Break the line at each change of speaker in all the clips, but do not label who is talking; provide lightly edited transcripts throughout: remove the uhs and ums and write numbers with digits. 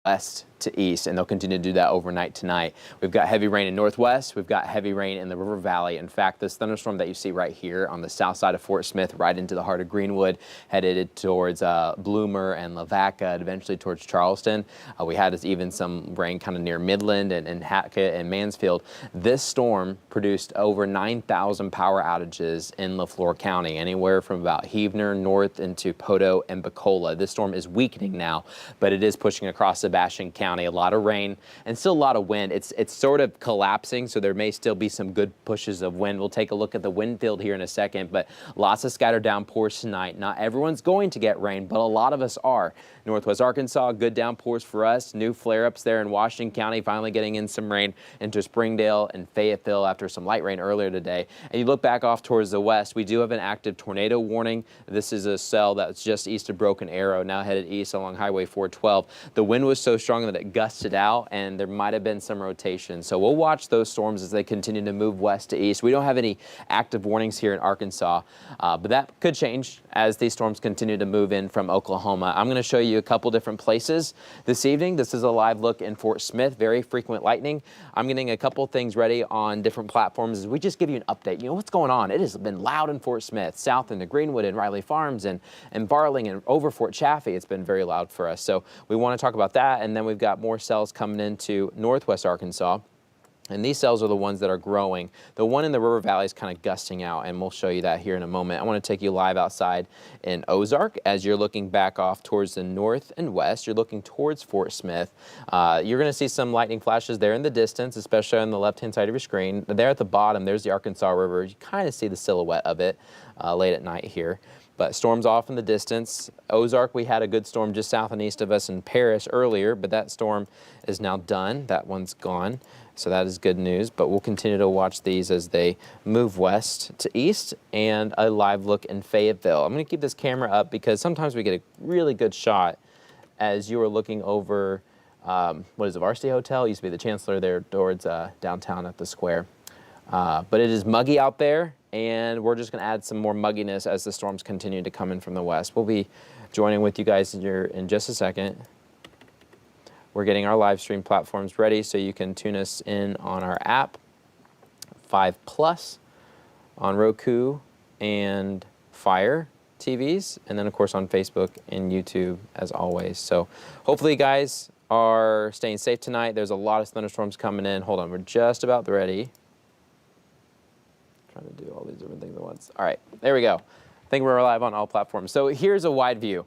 west to east, and they'll continue to do that overnight tonight. We've got heavy rain in northwest. We've got heavy rain in the River Valley. In fact, this thunderstorm that you see right here on the south side of Fort Smith, right into the heart of Greenwood, headed towards Bloomer and Lavaca, and eventually towards Charleston. We had even some rain kind of near Midland and Hackett and Mansfield. This storm produced over 9,000 power outages in LaFleur County, anywhere from about Heavener north into Poteau and Bacola. This storm is weakening now, but it is pushing across Sebastian County. A lot of rain and still a lot of wind. It's sort of collapsing, so there may still be some good pushes of wind. We'll take a look at the wind field here in a second, but lots of scattered downpours tonight. Not everyone's going to get rain, but a lot of us are. Northwest Arkansas, good downpours for us. New flare-ups there in Washington County, finally getting in some rain into Springdale and Fayetteville after some light rain earlier today. And you look back off towards the west, we do have an active tornado warning. This is a cell that's just east of Broken Arrow, now headed east along Highway 412. The wind was so strong that it gusted out, and there might have been some rotation. So we'll watch those storms as they continue to move west to east. We don't have any active warnings here in Arkansas, but that could change as these storms continue to move in from Oklahoma. I'm going to show you a couple different places this evening. This is a live look in Fort Smith, very frequent lightning. I'm getting a couple things ready on different platforms as we just give you an update. You know what's going on. It has been loud in Fort Smith, south into Greenwood and Riley Farms and Barling and over Fort Chaffee. It's been very loud for us. So we want to talk about that, and then we've got more cells coming into northwest Arkansas. And these cells are the ones that are growing. The one in the River Valley is kind of gusting out, and we'll show you that here in a moment. I want to take you live outside in Ozark as you're looking back off towards the north and west. You're looking towards Fort Smith. You're going to see some lightning flashes there in the distance, especially on the left-hand side of your screen. There at the bottom, there's the Arkansas River. You kind of see the silhouette of it late at night here. But storms off in the distance. Ozark, we had a good storm just south and east of us in Paris earlier, but that storm is now done. That one's gone. So that is good news, but we'll continue to watch these as they move west to east, and a live look in Fayetteville. I'm going to keep this camera up because sometimes we get a really good shot as you are looking over, what is it, Varsity Hotel? It used to be the Chancellor there towards downtown at the square. But it is muggy out there, and we're just going to add some more mugginess as the storms continue to come in from the west. We'll be joining with you guys in just a second. We're getting our live stream platforms ready so you can tune us in on our app, 5 Plus, on Roku and Fire TVs, and then of course on Facebook and YouTube as always. So hopefully you guys are staying safe tonight. There's a lot of thunderstorms coming in. Hold on, we're just about ready. Trying to do all these different things at once. All right, there we go. I think we're live on all platforms. So here's a wide view.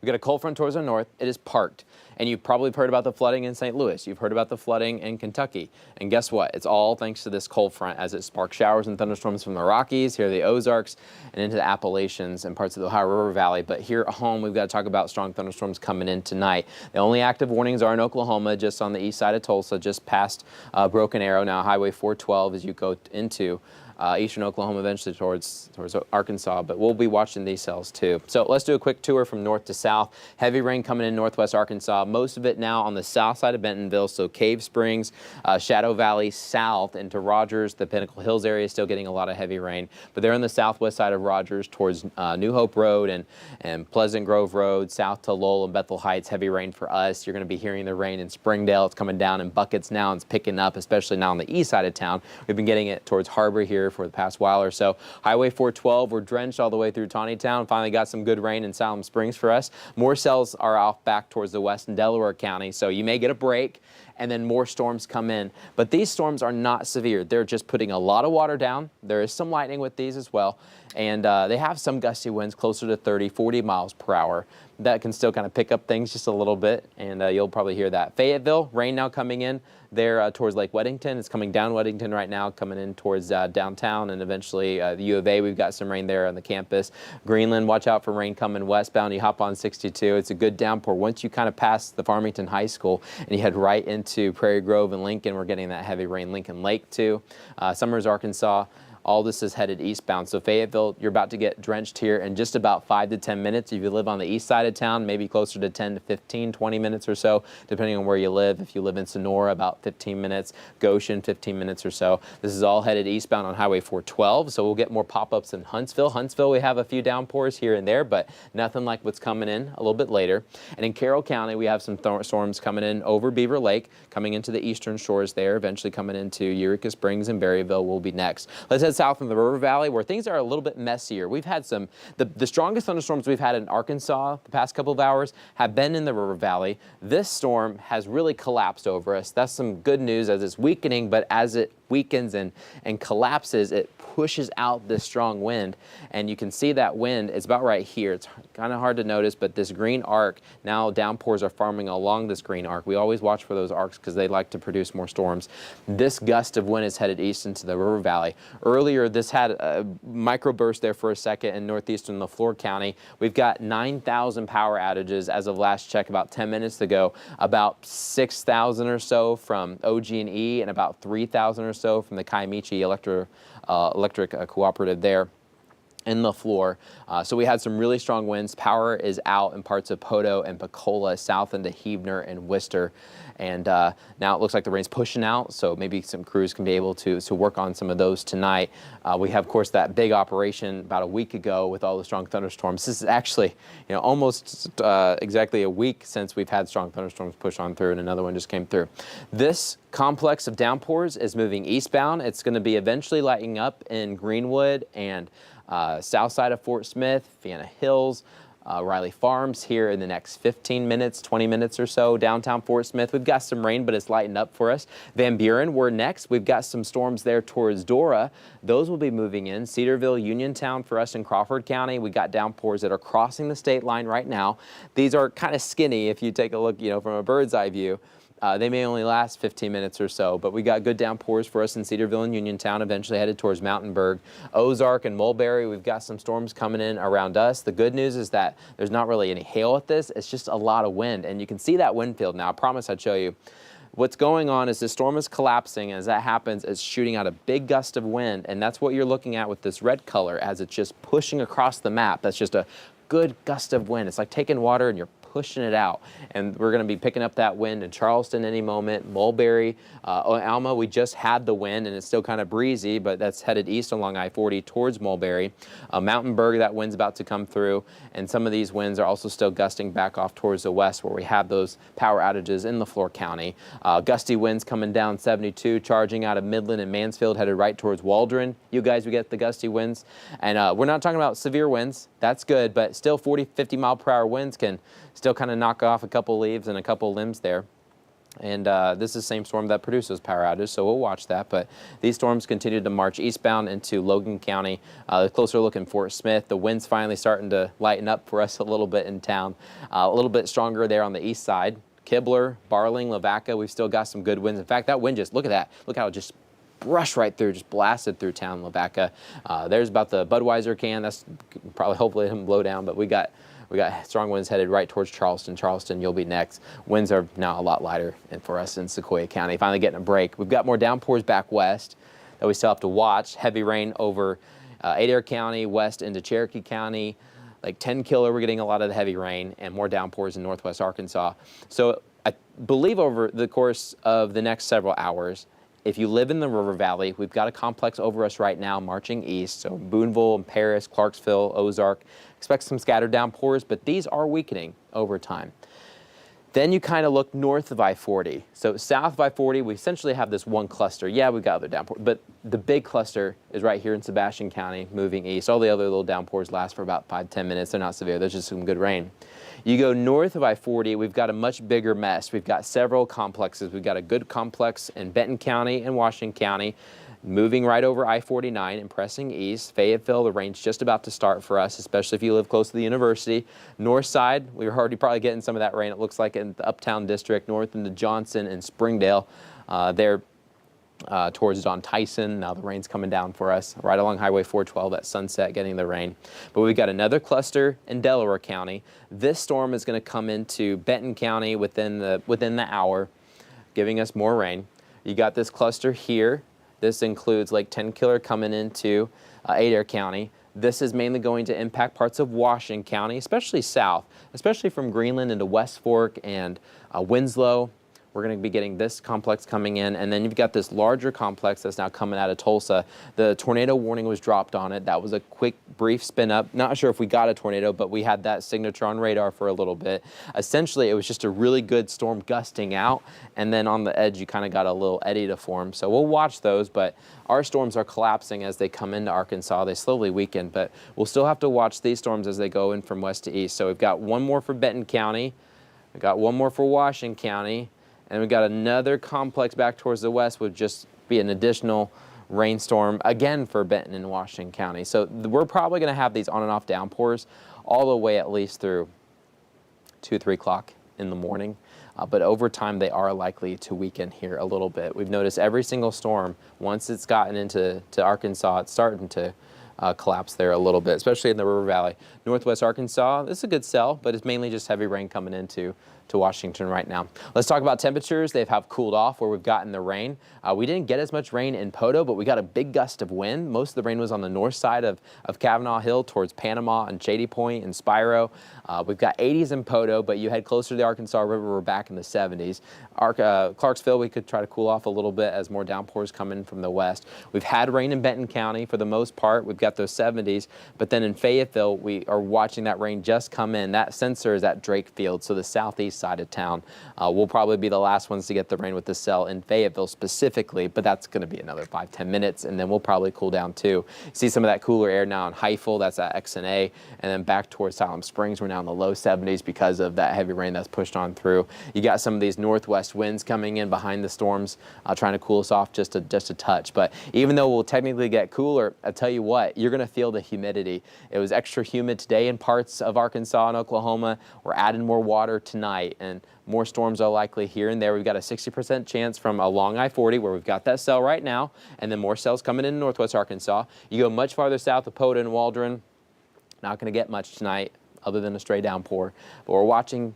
We've got a cold front towards the north. It is parked. And you've probably heard about the flooding in St. Louis. You've heard about the flooding in Kentucky. And guess what? It's all thanks to this cold front as it sparks showers and thunderstorms from the Rockies, here the Ozarks, and into the Appalachians and parts of the Ohio River Valley. But here at home, we've got to talk about strong thunderstorms coming in tonight. The only active warnings are in Oklahoma, just on the east side of Tulsa, just past Broken Arrow, now Highway 412 as you go into eastern Oklahoma, eventually towards Arkansas, but we'll be watching these cells too. So let's do a quick tour from north to south. Heavy rain coming in northwest Arkansas, most of it now on the south side of Bentonville, so Cave Springs, Shadow Valley, south into Rogers. The Pinnacle Hills area is still getting a lot of heavy rain, but they're on the southwest side of Rogers towards New Hope Road and Pleasant Grove Road, south to Lowell and Bethel Heights. Heavy rain for us. You're going to be hearing the rain in Springdale. It's coming down in buckets now. It's picking up, especially now on the east side of town. We've been getting it towards Harbor here for the past while or so. Highway 412, we're drenched all the way through Taneytown. Finally got some good rain in Salem Springs for us. More cells are off back towards the west in Delaware County, so you may get a break and then more storms come in. But these storms are not severe. They're just putting a lot of water down. There is some lightning with these as well, and they have some gusty winds closer to 30, 40 miles per hour. That can still kind of pick up things just a little bit, and you'll probably hear that. Fayetteville, rain now coming in there towards Lake Weddington. It's coming down Weddington right now, coming in towards downtown, and eventually the U of A. We've got some rain there on the campus. Greenland, watch out for rain coming westbound. You hop on 62. It's a good downpour. Once you kind of pass the Farmington High School and you head right into Prairie Grove and Lincoln, we're getting that heavy rain. Lincoln Lake too. Summers, Arkansas. All this is headed eastbound. So Fayetteville, you're about to get drenched here in just about 5 to 10 minutes. If you live on the east side of town, maybe closer to 10 to 15, 20 minutes or so, depending on where you live. If you live in Sonora, about 15 minutes. Goshen, 15 minutes or so. This is all headed eastbound on Highway 412, so we'll get more pop-ups in Huntsville. Huntsville, we have a few downpours here and there, but nothing like what's coming in a little bit later. And in Carroll County, we have some storms coming in over Beaver Lake, coming into the eastern shores there, eventually coming into Eureka Springs and Berryville will be next. Let's head south in the River Valley, where things are a little bit messier. We've had the strongest thunderstorms we've had in Arkansas the past couple of hours have been in the River Valley. This storm has really collapsed over us. That's some good news as it's weakening, but as it weakens and collapses, it pushes out this strong wind, and you can see that wind is about right here. It's kind of hard to notice, but this green arc, now downpours are forming along this green arc. We always watch for those arcs because they like to produce more storms. This gust of wind is headed east into the River Valley. Earlier, this had a microburst there for a second in northeastern LaFleur County. We've got 9,000 power outages as of last check about 10 minutes ago, about 6,000 or so from OG&E and about 3,000 or so from the Kiamichi Electric Cooperative there in LaFleur. So we had some really strong winds. Power is out in parts of Poto and Pecola, south into Heavener and Worcester. And now it looks like the rain's pushing out, so maybe some crews can be able to work on some of those tonight. We have, of course, that big operation about a week ago with all the strong thunderstorms. This is actually, almost exactly a week since we've had strong thunderstorms push on through, and another one just came through. This complex of downpours is moving eastbound. It's going to be eventually lighting up in Greenwood and south side of Fort Smith, Vienna Hills, Riley Farms here in the next 15 minutes, 20 minutes or so. Downtown Fort Smith, we've got some rain, but it's lighting up for us. Van Buren, we're next. We've got some storms there towards Dora. Those will be moving in. Cedarville, Uniontown for us in Crawford County. We got downpours that are crossing the state line right now. These are kind of skinny if you take a look, from a bird's eye view. They may only last 15 minutes or so, but we got good downpours for us in Cedarville and Uniontown, eventually headed towards Mountainburg. Ozark and Mulberry, we've got some storms coming in around us. The good news is that there's not really any hail at this. It's just a lot of wind, and you can see that wind field now. I promise I'd show you. What's going on is the storm is collapsing, and as that happens, it's shooting out a big gust of wind, and that's what you're looking at with this red color as it's just pushing across the map. That's just a good gust of wind. It's like taking water and you're pushing it out, and we're going to be picking up that wind in Charleston any moment. Mulberry, Alma, we just had the wind, and it's still kind of breezy, but that's headed east along I-40 towards Mulberry. Mountainburg, that wind's about to come through, and some of these winds are also still gusting back off towards the west where we have those power outages in LaFleur County. Gusty winds coming down 72, charging out of Midland and Mansfield, headed right towards Waldron. You guys, we get the gusty winds, and we're not talking about severe winds. That's good, but still 40, 50 mile per hour winds can still kind of knock off a couple leaves and a couple limbs there. And this is the same storm that produced those power outages, so we'll watch that. But these storms continue to march eastbound into Logan County. A closer look in Fort Smith. The wind's finally starting to lighten up for us a little bit in town. A little bit stronger there on the east side. Kibler, Barling, Lavaca, we've still got some good winds. In fact, that wind just, look at that. Look how it just brushed right through, just blasted through town, Lavaca. There's about the Budweiser can. That's probably, hopefully, him blow down, but we got strong winds headed right towards Charleston. Charleston, you'll be next. Winds are now a lot lighter for us in Sequoia County. Finally getting a break. We've got more downpours back west that we still have to watch. Heavy rain over Adair County, west into Cherokee County. Like 10 Killer, we're getting a lot of the heavy rain, and more downpours in northwest Arkansas. So I believe over the course of the next several hours, if you live in the River Valley, we've got a complex over us right now marching east. So Boonville and Paris, Clarksville, Ozark. Expect some scattered downpours, but these are weakening over time. Then you kind of look north of I-40. So south of I-40, we essentially have this one cluster. Yeah, we've got other downpours, but the big cluster is right here in Sebastian County, moving east. All the other little downpours last for about 5-10 minutes. They're not severe. There's just some good rain. You go north of I-40, we've got a much bigger mess. We've got several complexes. We've got a good complex in Benton County and Washington County, moving right over I-49 and pressing east. Fayetteville, the rain's just about to start for us, especially if you live close to the university. North side, we're already probably getting some of that rain, it looks like, in the Uptown District, north into Johnson and Springdale. There towards Don Tyson. Now the rain's coming down for us right along Highway 412 at Sunset, getting the rain. But we've got another cluster in Delaware County. This storm is going to come into Benton County within the hour, giving us more rain. You got this cluster here This includes Lake Tenkiller coming into Adair County. This is mainly going to impact parts of Washington County, especially south, especially from Greenland into West Fork and Winslow. We're going to be getting this complex coming in, and then you've got this larger complex that's now coming out of Tulsa. The tornado warning was dropped on it. That was a quick, brief spin up. Not sure if we got a tornado, but we had that signature on radar for a little bit. Essentially, it was just a really good storm gusting out, and then on the edge, you kind of got a little eddy to form. So we'll watch those, but our storms are collapsing as they come into Arkansas. They slowly weaken, but we'll still have to watch these storms as they go in from west to east. So we've got one more for Benton County. We've got one more for Washington County. And we've got another complex back towards the west would just be an additional rainstorm, again, for Benton and Washington County. So we're probably going to have these on and off downpours all the way at least through 2, 3 o'clock in the morning. But over time, they are likely to weaken here a little bit. We've noticed every single storm, once it's gotten into Arkansas, it's starting to collapse there a little bit, especially in the River Valley. Northwest Arkansas, this is a good sell, but it's mainly just heavy rain coming into Washington right now. Let's talk about temperatures. They have cooled off where we've gotten the rain. We didn't get as much rain in Poto, but we got a big gust of wind. Most of the rain was on the north side of Kavanaugh Hill towards Panama and Shady Point and Spiro. We've got 80s in Poto, but you head closer to the Arkansas River, we're back in the 70s. Clarksville, we could try to cool off a little bit as more downpours come in from the west. We've had rain in Benton County for the most part. We've got those 70s, but then in Fayetteville, we are watching that rain just come in. That sensor is at Drake Field, so the southeast side of town. We'll probably be the last ones to get the rain with the cell in Fayetteville specifically, but that's going to be another 5-10 minutes, and then we'll probably cool down too. See some of that cooler air now in Heifel, that's at XNA, and then back towards Siloam Springs, we're now in the low 70s because of that heavy rain that's pushed on through. You got some of these northwest winds coming in behind the storms, trying to cool us off just a touch. But even though we'll technically get cooler, I tell you what, you're going to feel the humidity. It was extra humid today in parts of Arkansas and Oklahoma. We're adding more water tonight, and more storms are likely here and there. We've got a 60% chance from along I-40 where we've got that cell right now, and then more cells coming in northwest Arkansas. You go much farther south of Poto and Waldron, not going to get much tonight other than a stray downpour. But we're watching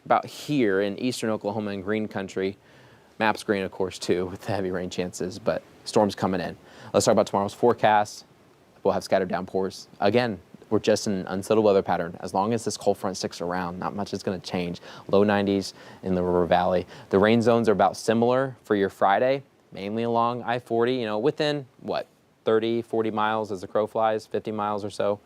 about here in eastern Oklahoma and green country. Maps green, of course, too, with the heavy rain chances, but storms coming in. Let's talk about tomorrow's forecast. We'll have scattered downpours. Again, we're just in an unsettled weather pattern. As long as this cold front sticks around, not much is going to change. Low 90s in the River Valley. The rain zones are about similar for your Friday, mainly along I-40, you know, within, what, 30, 40 miles as the crow flies, 50 miles or so.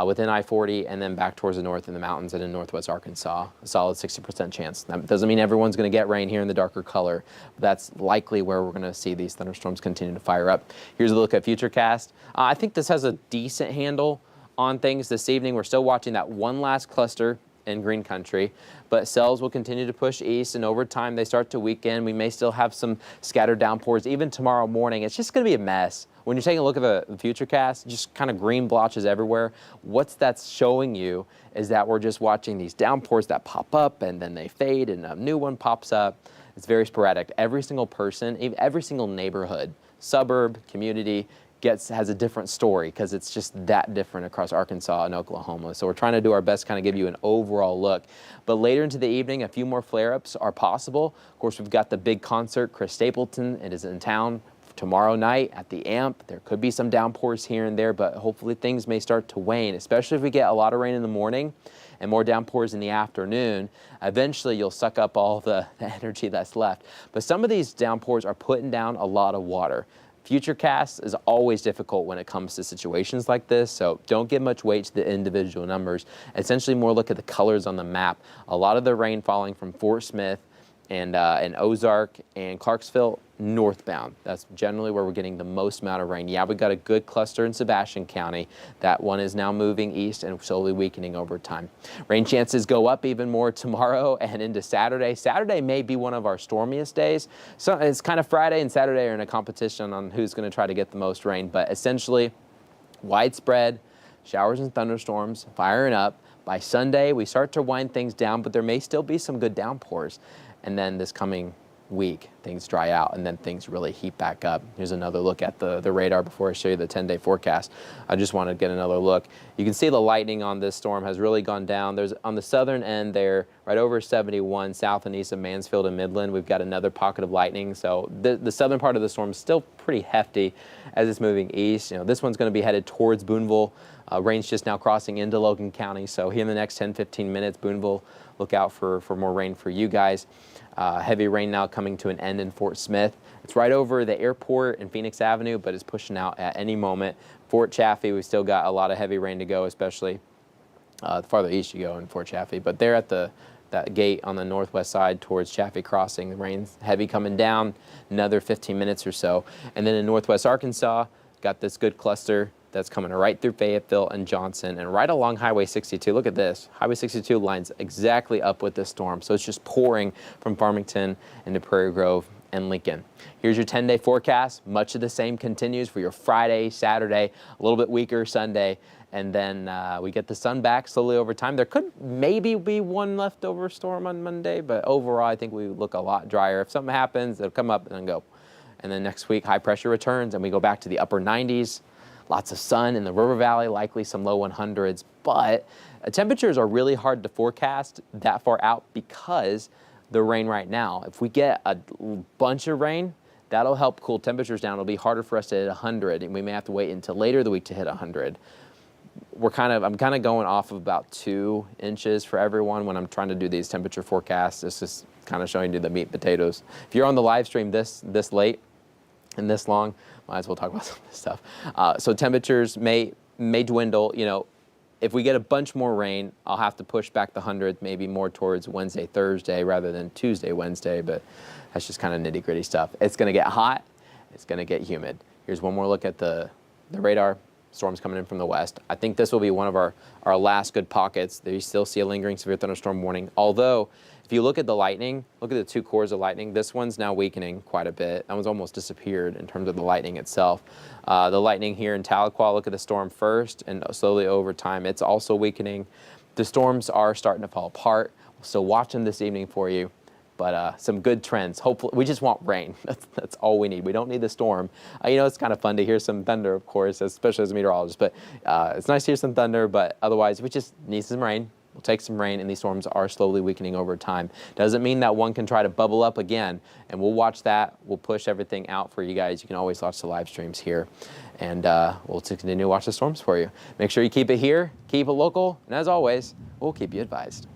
Within I-40, and then back towards the north in the mountains and in northwest Arkansas, a solid 60% chance. That doesn't mean everyone's going to get rain here in the darker color, but that's likely where we're going to see these thunderstorms continue to fire up. Here's a look at Futurecast. I think this has a decent handle on things this evening. We're still watching that one last cluster in green country, but cells will continue to push east, and over time they start to weaken. We may still have some scattered downpours even tomorrow morning. It's just going to be a mess. When you're taking a look at the Futurecast, just kind of green blotches everywhere. What that's showing you is that we're just watching these downpours that pop up and then they fade and a new one pops up. It's very sporadic. Every single person, every single neighborhood, suburb, community has a different story because it's just that different across Arkansas and Oklahoma. So we're trying to do our best to kind of give you an overall look. But later into the evening, a few more flare-ups are possible. Of course, we've got the big concert. Chris Stapleton, it is in town tomorrow night at the AMP. There could be some downpours here and there, but hopefully things may start to wane, especially if we get a lot of rain in the morning and more downpours in the afternoon. Eventually, you'll suck up all the energy that's left. But some of these downpours are putting down a lot of water. Futurecast is always difficult when it comes to situations like this, so don't give much weight to the individual numbers. Essentially, more look at the colors on the map. A lot of the rain falling from Fort Smith and Ozark and Clarksville northbound. That's generally where we're getting the most amount of rain. Yeah, we got a good cluster in Sebastian County. That one is now moving east and slowly weakening over time. Rain chances go up even more tomorrow and into Saturday. Saturday may be one of our stormiest days. So it's kind of Friday and Saturday are in a competition on who's going to try to get the most rain, but essentially widespread showers and thunderstorms firing up. By Sunday, we start to wind things down, but there may still be some good downpours. And then this coming week, things dry out, and then things really heat back up. Here's another look at the radar before I show you the 10-day forecast. I just want to get another look. You can see the lightning on this storm has really gone down. There's on the southern end there, right over 71, south and east of Mansfield and Midland, we've got another pocket of lightning. So the southern part of the storm is still pretty hefty as it's moving east. You know, this one's going to be headed towards Boonville. Rain's just now crossing into Logan County. So here in the next 10-15 minutes, Boonville, look out for more rain for you guys. Heavy rain now coming to an end in Fort Smith. It's right over the airport and Phoenix Avenue, but it's pushing out at any moment. Fort Chaffee, we've still got a lot of heavy rain to go, especially the farther east you go in Fort Chaffee. But there at that gate on the northwest side towards Chaffee Crossing, the rain's heavy coming down, another 15 minutes or so. And then in northwest Arkansas, got this good cluster that's coming right through Fayetteville and Johnson and right along Highway 62. Look at this. Highway 62 lines exactly up with this storm. So it's just pouring from Farmington into Prairie Grove and Lincoln. Here's your 10-day forecast. Much of the same continues for your Friday, Saturday, a little bit weaker Sunday. And then we get the sun back slowly over time. There could maybe be one leftover storm on Monday, but overall I think we look a lot drier. If something happens, it'll come up and then go. And then next week, high pressure returns and we go back to the upper 90s. Lots of sun in the River Valley, likely some low 100s, but temperatures are really hard to forecast that far out because the rain right now. If we get a bunch of rain, that'll help cool temperatures down. It'll be harder for us to hit 100, and we may have to wait until later the week to hit 100. I'm kind of going off of about 2 inches for everyone when I'm trying to do these temperature forecasts. It's just kind of showing you the meat and potatoes. If you're on the live stream this late and this long, might as well talk about some of this stuff. So temperatures may dwindle. You know, if we get a bunch more rain, I'll have to push back the 100, maybe more towards Wednesday, Thursday, rather than Tuesday, Wednesday. But that's just kind of nitty-gritty stuff. It's going to get hot. It's going to get humid. Here's one more look at the radar. Storms coming in from the west. I think this will be one of our last good pockets. There you still see a lingering severe thunderstorm warning. Although, if you look at the lightning, look at the 2 cores of lightning. This one's now weakening quite a bit. That one's almost disappeared in terms of the lightning itself. The lightning here in Tahlequah, look at the storm first, and slowly over time, it's also weakening. The storms are starting to fall apart. So watch them this evening for you. But some good trends. Hopefully, we just want rain. That's all we need. We don't need the storm. You know, it's kind of fun to hear some thunder, of course, especially as a meteorologist. But it's nice to hear some thunder. But otherwise, we just need some rain. We'll take some rain, and these storms are slowly weakening over time. Doesn't mean that one can try to bubble up again. And we'll watch that. We'll push everything out for you guys. You can always watch the live streams here. And we'll continue to watch the storms for you. Make sure you keep it here, keep it local, and as always, we'll keep you advised.